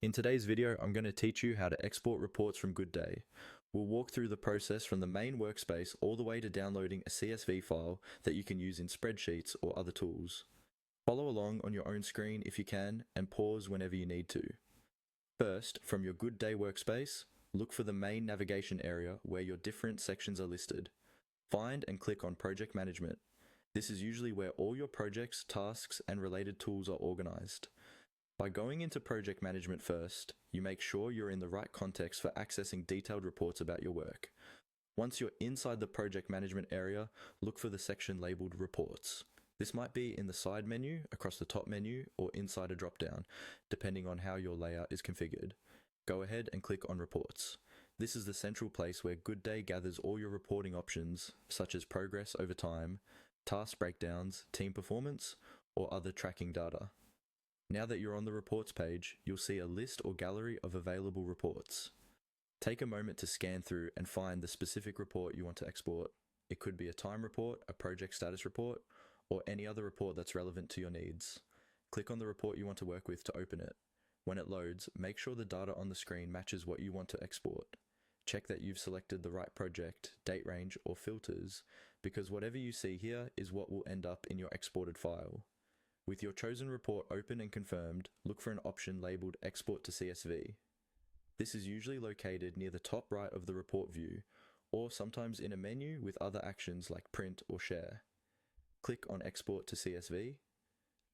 In today's video, I'm going to teach you how to export reports from Goodday. We'll walk through the process from the main workspace all the way to downloading a CSV file that you can use in spreadsheets or other tools. Follow along on your own screen if you can, and pause whenever you need to. First, from your Goodday workspace, look for the main navigation area where your different sections are listed. Find and click on Project Management. This is usually where all your projects, tasks, and related tools are organized. By going into project management first, you make sure you're in the right context for accessing detailed reports about your work. Once you're inside the project management area, look for the section labeled Reports. This might be in the side menu, across the top menu, or inside a dropdown, depending on how your layout is configured. Go ahead and click on Reports. This is the central place where Goodday gathers all your reporting options, such as progress over time, task breakdowns, team performance, or other tracking data. Now that you're on the reports page, you'll see a list or gallery of available reports. Take a moment to scan through and find the specific report you want to export. It could be a time report, a project status report, or any other report that's relevant to your needs. Click on the report you want to work with to open it. When it loads, make sure the data on the screen matches what you want to export. Check that you've selected the right project, date range, or filters, because whatever you see here is what will end up in your exported file. With your chosen report open and confirmed, look for an option labeled Export to CSV. This is usually located near the top right of the report view, or sometimes in a menu with other actions like print or share. Click on Export to CSV.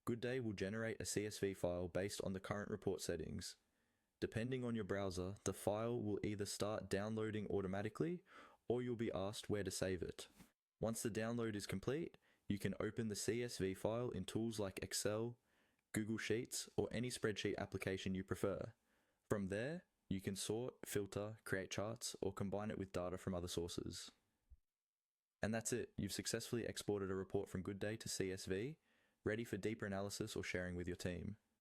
Goodday will generate a CSV file based on the current report settings. Depending on your browser, the file will either start downloading automatically, or you'll be asked where to save it. Once the download is complete, you can open the CSV file in tools like Excel, Google Sheets, or any spreadsheet application you prefer. From there, you can sort, filter, create charts, or combine it with data from other sources. And that's it. You've successfully exported a report from Goodday to CSV, ready for deeper analysis or sharing with your team.